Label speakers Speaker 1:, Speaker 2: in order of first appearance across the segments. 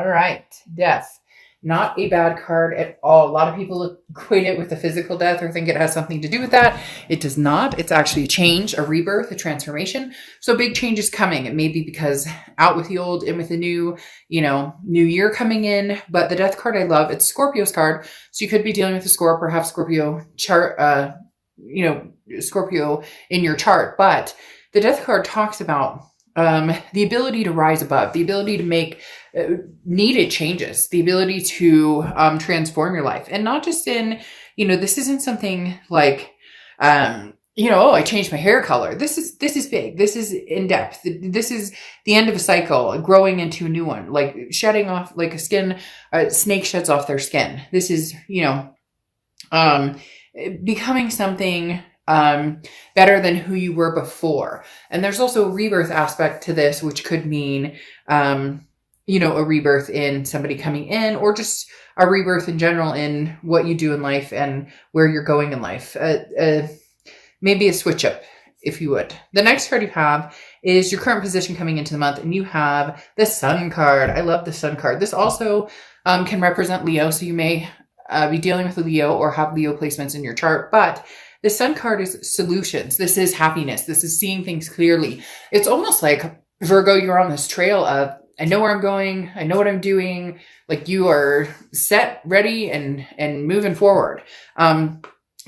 Speaker 1: All right. Death. Not a bad card at all. A lot of people equate it with a physical death or think it has something to do with that. It does not. It's actually a change, a rebirth, a transformation. So big change is coming. It may be because out with the old, in with the new, new year coming in. But the death card I love, it's Scorpio's card. So you could be dealing with a Scorpio, perhaps Scorpio chart, Scorpio in your chart. But the death card talks about the ability to rise above, the ability to make needed changes, the ability to transform your life. And not just in, this isn't something like, oh, I changed my hair color. This is big. This is in depth. This is the end of a cycle, growing into a new one, like shedding off, like a snake sheds off their skin. This is, becoming something better than who you were before. And there's also a rebirth aspect to this, which could mean, a rebirth in somebody coming in, or just a rebirth in general in what you do in life and where you're going in life. Maybe a switch up, if you would. The next card you have is your current position coming into the month, and you have the Sun card. I love the Sun card. This also can represent Leo, so you may be dealing with a Leo or have Leo placements in your chart, but the Sun card is solutions. This is happiness. This is seeing things clearly. It's almost like, Virgo, you're on this trail of, I know where I'm going. I know what I'm doing. Like you are set, ready, and moving forward.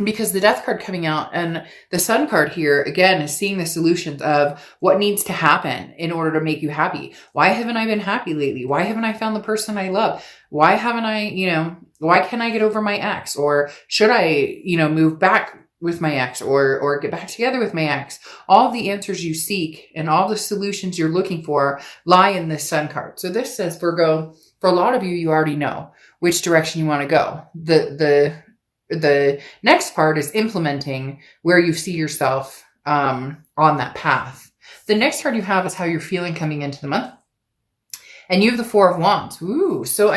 Speaker 1: Because the Death card coming out and the Sun card here, again, is seeing the solutions of what needs to happen in order to make you happy. Why haven't I been happy lately? Why haven't I found the person I love? Why haven't I, why can't I get over my ex? Or should I, move back with my ex or get back together with my ex? All the answers you seek and all the solutions you're looking for lie in this Sun card. So this says, Virgo, for a lot of you, you already know which direction you want to go. The next part is implementing where you see yourself on that path. The next card you have is how you're feeling coming into the month. And you have the Four of Wands. Ooh. So,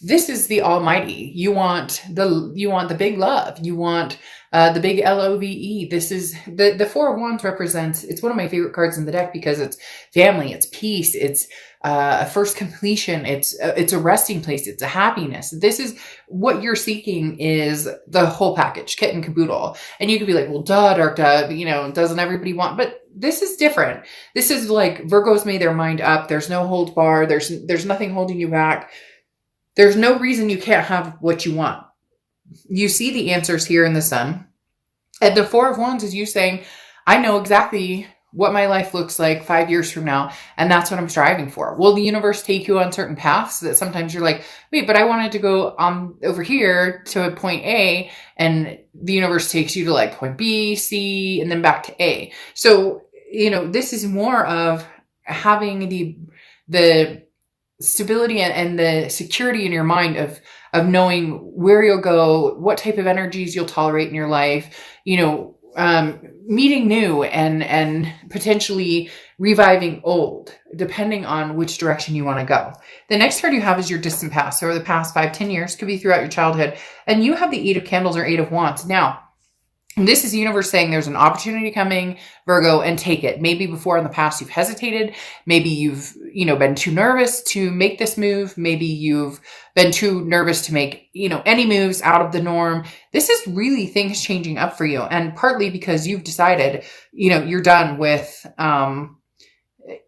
Speaker 1: this is the almighty. You want the big love. You want the big LOVE. This is the Four of Wands represents, it's one of my favorite cards in the deck because it's family, it's peace, it's a first completion, it's a resting place, it's a happiness. This is what you're seeking, is the whole package, kit and caboodle. And you could be like, well, dark dove, doesn't everybody want, but this is different. This is like Virgo's made their mind up. There's no hold bar. There's nothing holding you back. There's no reason you can't have what you want. You see the answers here in the Sun. And the Four of Wands is you saying, I know exactly what my life looks like 5 years from now, and that's what I'm striving for. Will the universe take you on certain paths that sometimes you're like, wait, but I wanted to go over here to point A, and the universe takes you to like point B, C, and then back to A. So, this is more of having the stability and the security in your mind of knowing where you'll go, what type of energies you'll tolerate in your life, meeting new and potentially reviving old, depending on which direction you want to go. The next card you have is your distant past. So the past 5-10 years, could be throughout your childhood. And you have the Eight of Candles or Eight of Wands. Now, this is the universe saying there's an opportunity coming, Virgo, and take it. Maybe before in the past you've hesitated. Maybe you've, been too nervous to make this move. Maybe you've been too nervous to make, any moves out of the norm. This is really things changing up for you. And partly because you've decided, you're done with,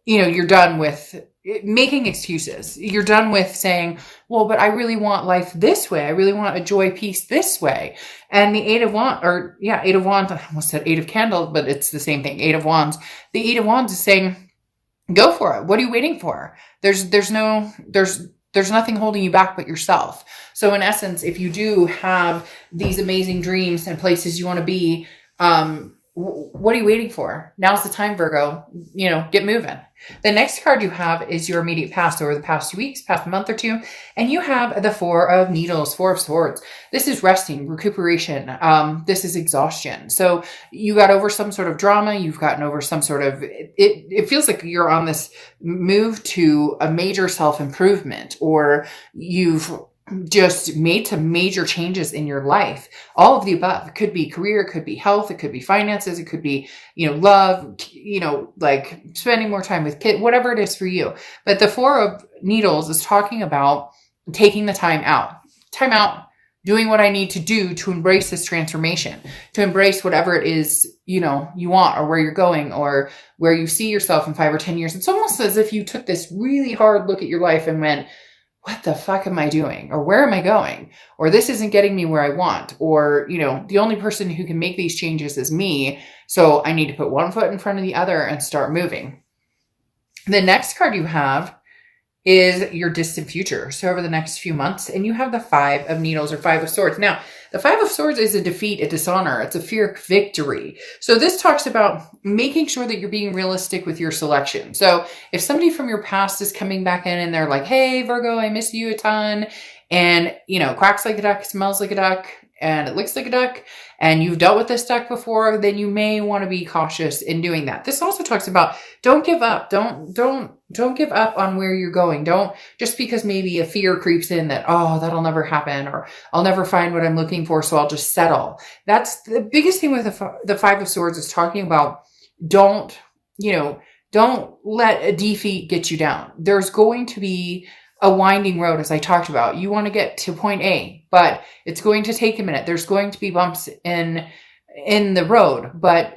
Speaker 1: you're done with making excuses. You're done with saying, well, but I really want life this way. I really want a joy, peace this way. And the Eight of Wands, Eight of Wands, I almost said Eight of Candles, but it's the same thing. Eight of Wands. The Eight of Wands is saying, go for it. What are you waiting for? There's nothing holding you back but yourself. So in essence, if you do have these amazing dreams and places you want to be, what are you waiting for? Now's the time, Virgo. Get moving. The next card you have is your immediate past, over the past 2 weeks, past month or two. And you have the Four of Needles, Four of Swords. This is resting, recuperation. This is exhaustion. So you got over some sort of drama. You've gotten over some sort of, it feels like you're on this move to a major self-improvement, or you've just made some major changes in your life. All of the above. It could be career, it could be health, it could be finances, it could be, love, like spending more time with kids, whatever it is for you. But the Four of Needles is talking about taking the time out, doing what I need to do to embrace this transformation, to embrace whatever it is, you want, or where you're going, or where you see yourself in 5 or 10 years. It's almost as if you took this really hard look at your life and went, what the fuck am I doing? Or where am I going? Or this isn't getting me where I want. Or, the only person who can make these changes is me. So I need to put one foot in front of the other and start moving. The next card you have is your distant future. So over the next few months, and you have the Five of Needles or Five of Swords. Now, the Five of Swords is a defeat, a dishonor. It's a fear of victory. So this talks about making sure that you're being realistic with your selection. So if somebody from your past is coming back in and they're like, hey, Virgo, I miss you a ton. And, quacks like a duck, smells like a duck, and it looks like a duck, and you've dealt with this duck before, then you may want to be cautious in doing that. This also talks about don't give up. Don't give up on where you're going. Don't, just because maybe a fear creeps in that, oh, that'll never happen, or I'll never find what I'm looking for, so I'll just settle. That's the biggest thing with the Five of Swords, is talking about don't let a defeat get you down. There's going to be a winding road, as I talked about. You want to get to point A, but it's going to take a minute. There's going to be bumps in the road, but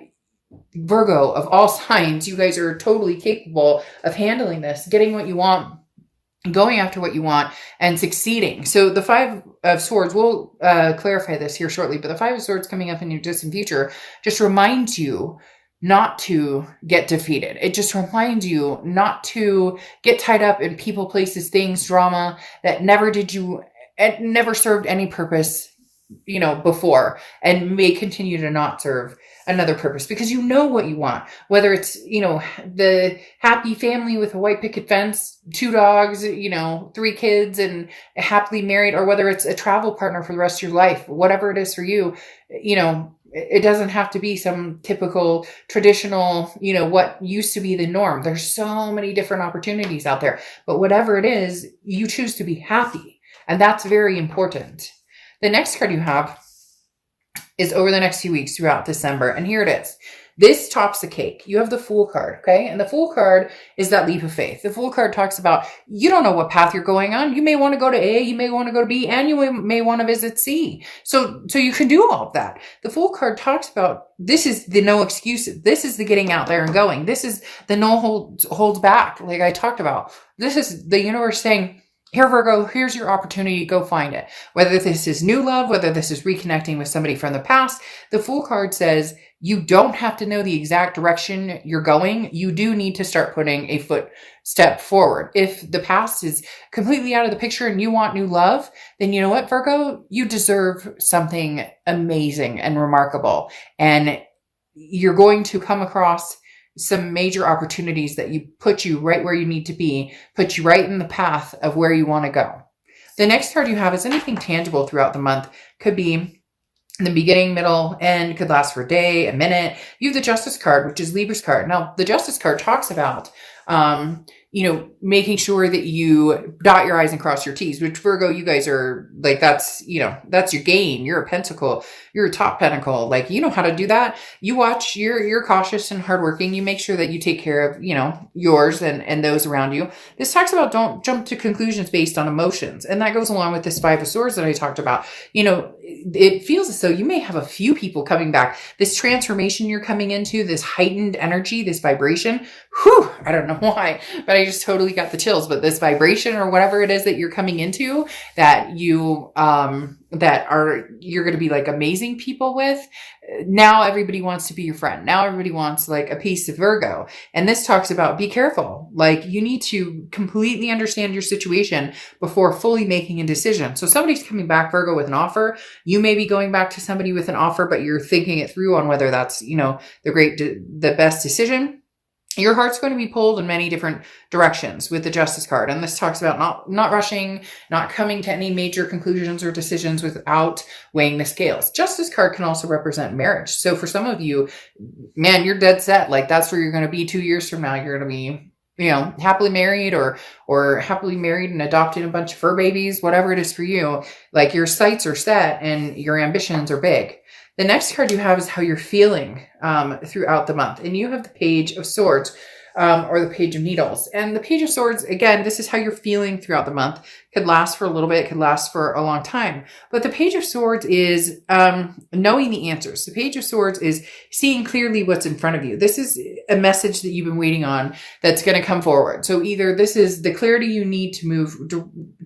Speaker 1: Virgo, of all signs, you guys are totally capable of handling this, getting what you want, going after what you want, and succeeding. So the Five of Swords, we'll clarify this here shortly, but the Five of Swords coming up in your distant future just reminds you not to get defeated. It just reminds you not to get tied up in people, places, things, drama that it never served any purpose, before, and may continue to not serve another purpose, because you know what you want, whether it's, the happy family with a white picket fence, 2 dogs, 3 kids, and happily married, or whether it's a travel partner for the rest of your life, whatever it is for you, it doesn't have to be some typical traditional, what used to be the norm. There's so many different opportunities out there, but whatever it is, you choose to be happy. And that's very important. The next card you have is over the next few weeks throughout December. And here it is. This tops the cake. You have the Fool card, okay? And the Fool card is that leap of faith. The Fool card talks about, you don't know what path you're going on. You may want to go to A, you may want to go to B, and you may want to visit C. So you can do all of that. The Fool card talks about, this is the no excuses. This is the getting out there and going. This is the no holds back, like I talked about. This is the universe saying, here, Virgo, here's your opportunity. Go find it. Whether this is new love, whether this is reconnecting with somebody from the past, the Fool card says you don't have to know the exact direction you're going. You do need to start putting a footstep forward. If the past is completely out of the picture and you want new love, then you know what, Virgo? You deserve something amazing and remarkable. And you're going to come across some major opportunities that put you right where you need to be, put you right in the path of where you want to go. The next card you have is anything tangible throughout the month. Could be in the beginning, middle, end, could last for a day, a minute. You have the Justice card, which is Libra's card. Now, the Justice card talks about, making sure that you dot your I's and cross your T's, which Virgo, you guys are like, that's your game. You're a pentacle. You're a top pentacle. Like, you know how to do that. You watch, you're cautious and hardworking. You make sure that you take care of, yours and those around you. This talks about don't jump to conclusions based on emotions. And that goes along with this Five of Swords that I talked about. It feels as though you may have a few people coming back. This transformation you're coming into, this heightened energy, this vibration, I don't know why, but I just totally got the chills. But this vibration or whatever it is that you're coming into, that you're going to be like amazing people with. Now everybody wants to be your friend. Now everybody wants like a piece of Virgo. And this talks about be careful. Like, you need to completely understand your situation before fully making a decision. So somebody's coming back, Virgo, with an offer. You may be going back to somebody with an offer, but you're thinking it through on whether that's, the best decision. Your heart's going to be pulled in many different directions with the Justice card. And this talks about not rushing, not coming to any major conclusions or decisions without weighing the scales. Justice card can also represent marriage. So for some of you, man, you're dead set. Like, that's where you're going to be 2 years from now. You're going to be happily married or happily married and adopted a bunch of fur babies, whatever it is for you, like your sights are set and your ambitions are big. The next card you have is how you're feeling throughout the month. And you have the Page of Swords or the Page of Needles. And the Page of Swords, again, this is how you're feeling throughout the month. Could last for a little bit, could last for a long time. But the Page of Swords is knowing the answers. The Page of Swords is seeing clearly what's in front of you. This is a message that you've been waiting on that's going to come forward. So either this is the clarity you need to move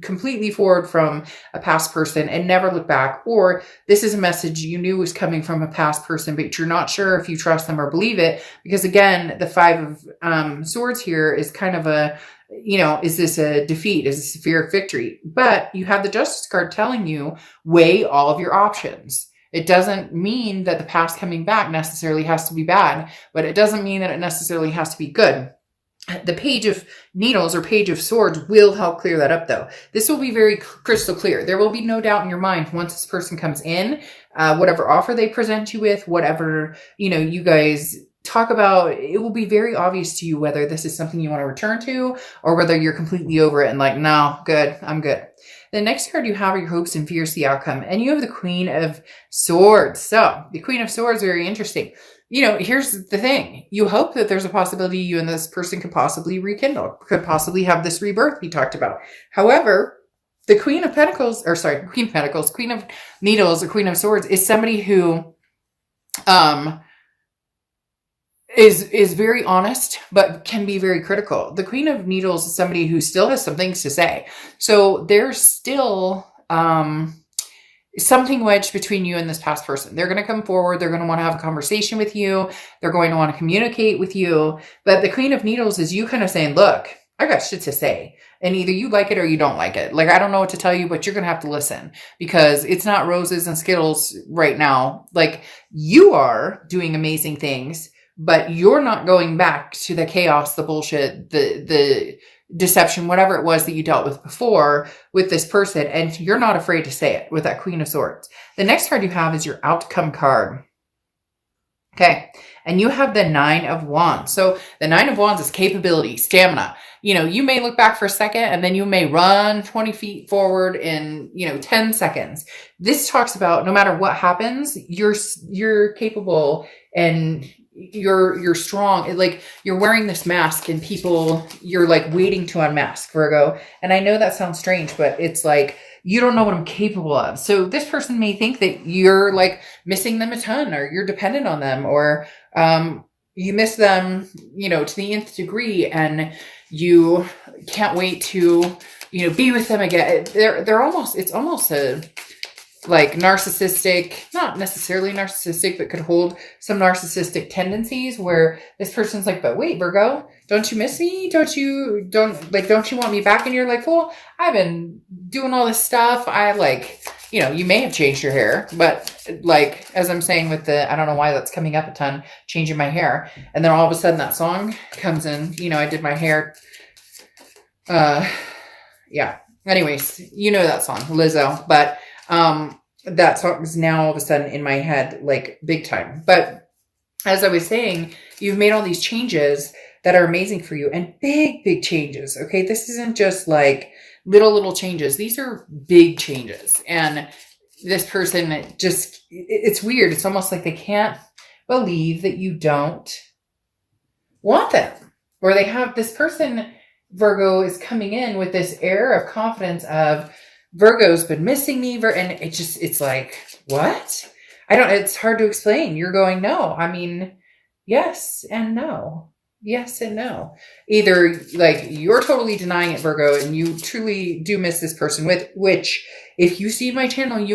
Speaker 1: completely forward from a past person and never look back, or this is a message you knew was coming from a past person, but you're not sure if you trust them or believe it. Because again, the Five of Swords here is kind of a, is this a defeat? Is this a fear of victory? But you have the Justice card telling you, weigh all of your options. It doesn't mean that the past coming back necessarily has to be bad, but it doesn't mean that it necessarily has to be good. The Page of Needles or Page of Swords will help clear that up, though. This will be very crystal clear. There will be no doubt in your mind once this person comes in, whatever offer they present you with, whatever, you guys talk about, it will be very obvious to you whether this is something you want to return to or whether you're completely over it and like, no, good, I'm good. The next card you have are your hopes and fears, the outcome. And you have the Queen of Swords. So the Queen of Swords, very interesting. Here's the thing. You hope that there's a possibility you and this person could possibly rekindle, could possibly have this rebirth we talked about. However, the Queen of Needles, or Queen of Swords is somebody who, is very honest, but can be very critical. The Queen of Needles is somebody who still has some things to say. So there's still something wedged between you and this past person. They're going to come forward. They're going to want to have a conversation with you. They're going to want to communicate with you. But the Queen of Needles is you kind of saying, look, I got shit to say. And either you like it or you don't like it. Like, I don't know what to tell you, but you're going to have to listen because it's not roses and Skittles right now. Like, you are doing amazing things, but you're not going back to the chaos, the bullshit, the deception, whatever it was that you dealt with before with this person. And you're not afraid to say it with that Queen of Swords. The next card you have is your outcome card. Okay. And you have the Nine of Wands. So the Nine of Wands is capability, stamina. You may look back for a second and then you may run 20 feet forward in, 10 seconds. This talks about no matter what happens, you're capable and you're strong. Like, you're wearing this mask and you're like waiting to unmask, Virgo. And I know that sounds strange, but it's like, you don't know what I'm capable of. So this person may think that you're like missing them a ton, or you're dependent on them, or you miss them, to the nth degree, and you can't wait to, be with them again. It's almost a like narcissistic, not necessarily narcissistic, but could hold some narcissistic tendencies where this person's like, but wait, Virgo, don't you miss me? Don't you want me back? And you're like, well, I've been doing all this stuff. You may have changed your hair, but like, as I'm saying with I don't know why that's coming up a ton, changing my hair. And then all of a sudden that song comes in, I did my hair. Yeah. Anyways, that song, Lizzo, but that song is now all of a sudden in my head, like big time. But as I was saying, you've made all these changes that are amazing for you, and big changes. Okay. This isn't just like little changes. These are big changes. And this person it's weird. It's almost like they can't believe that you don't want them, or they have this person, Virgo, is coming in with this air of confidence of, Virgo's been missing me. And it's like, what? It's hard to explain. You're going, no. I mean, yes and no. Yes and no. Either like you're totally denying it, Virgo, and you truly do miss this person, which if you see my channel,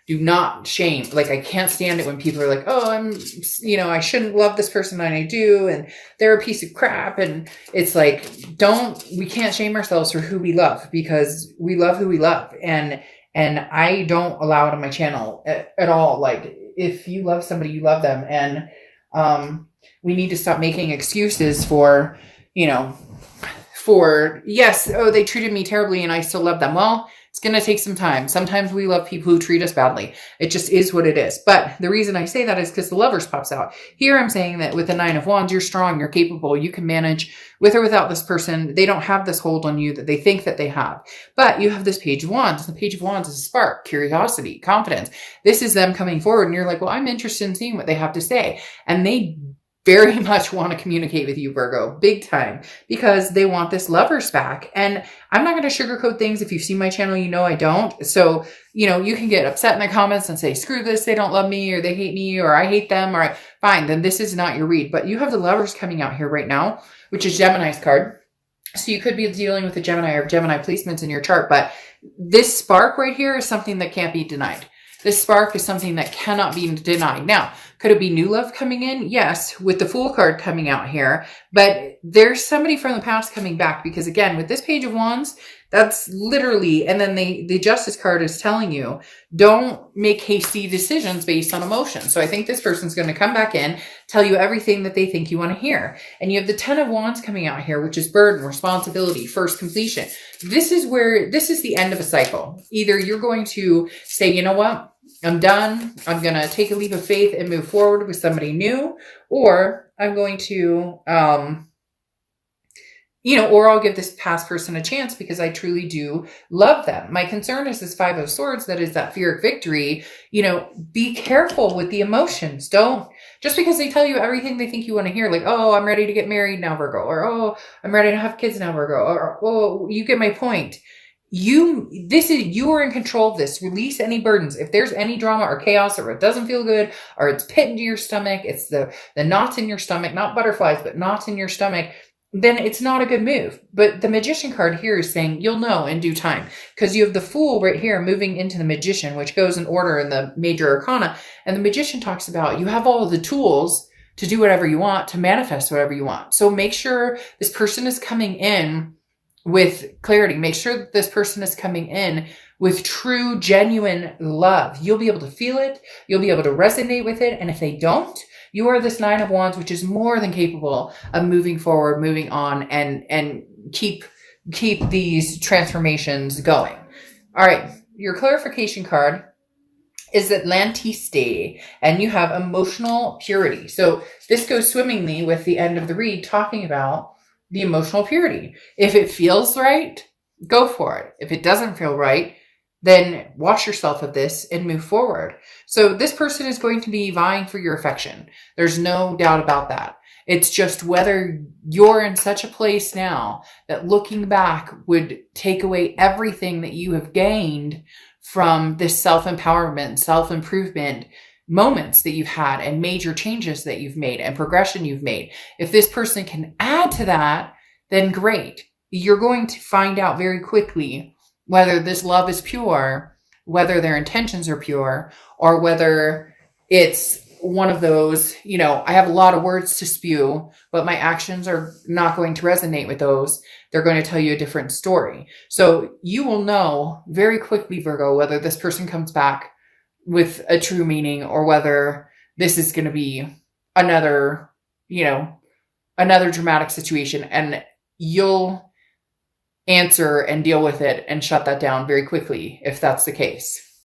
Speaker 1: do not shame. Like, I can't stand it when people are like, oh, I shouldn't love this person and I do, and they're a piece of crap. And it's like, we can't shame ourselves for who we love, because we love who we love. And I don't allow it on my channel at all. Like, if you love somebody, you love them. And, we need to stop making excuses for, yes, oh, they treated me terribly and I still love them. Well, It's going to take some time. Sometimes we love people who treat us badly. It just is what it is. But the reason I say that is because the Lovers pops out. Here I'm saying that with the Nine of Wands, you're strong, you're capable, you can manage with or without this person. They don't have this hold on you that they think that they have. But you have this Page of Wands. The Page of Wands is a spark, curiosity, confidence. This is them coming forward and you're like, well, I'm interested in seeing what they have to say. And they very much want to communicate with you, Virgo, big time, because they want this Lovers back. And I'm not going to sugarcoat things. If you've seen my channel, you know I don't. So, you know, you can get upset in the comments and say, screw this, they don't love me, or they hate me, or I hate them, or fine, then this is not your read. But you have the Lovers coming out here right now, which is Gemini's card. So you could be dealing with a Gemini or Gemini placements in your chart, but this spark right here is something that can't be denied. This spark is something that cannot be denied. Now, could it be new love coming in? Yes, with the Fool card coming out here. But there's somebody from the past coming back because, again, with this Page of Wands, that's literally, and then the Justice card is telling you, don't make hasty decisions based on emotion. So I think this person's going to come back in, tell you everything that they think you want to hear. And you have the Ten of Wands coming out here, which is burden, responsibility, first completion. This is the end of a cycle. Either you're going to say, you know what, I'm done. I'm going to take a leap of faith and move forward with somebody new, or I'm going to, or I'll give this past person a chance because I truly do love them. My concern is this Five of Swords, that is that fear of victory. Be careful with the emotions. Don't, just because they tell you everything they think you want to hear, like, oh, I'm ready to get married now, Virgo, or, oh, I'm ready to have kids now, Virgo, or, oh, you get my point. You are in control of this. Release any burdens. If there's any drama or chaos, or it doesn't feel good, or it's pit into your stomach, it's the knots in your stomach, not butterflies, but knots in your stomach, then it's not a good move. But the Magician card here is saying you'll know in due time, because you have the Fool right here moving into the Magician, which goes in order in the major arcana. And the Magician talks about you have all of the tools to do whatever you want, to manifest whatever you want. So make sure this person is coming in with clarity. Make sure that this person is coming in with true, genuine love. You'll be able to feel it. You'll be able to resonate with it. And if they don't, you are this Nine of Wands, which is more than capable of moving forward, moving on, and keep these transformations going. All right. Your clarification card is Atlantiste, and you have emotional purity. So this goes swimmingly with the end of the read, talking about the emotional purity. If it feels right, go for it. If it doesn't feel right, then wash yourself of this and move forward. So this person is going to be vying for your affection. There's no doubt about that. It's just whether you're in such a place now that looking back would take away everything that you have gained from this self-empowerment, self-improvement moments that you've had, and major changes that you've made, and progression you've made. If this person can add to that, then great. You're going to find out very quickly whether this love is pure, whether their intentions are pure, or whether it's one of those, I have a lot of words to spew, but my actions are not going to resonate with those. They're going to tell you a different story. So you will know very quickly, Virgo, whether this person comes back with a true meaning, or whether this is going to be another dramatic situation, and you'll answer and deal with it and shut that down very quickly if that's the case.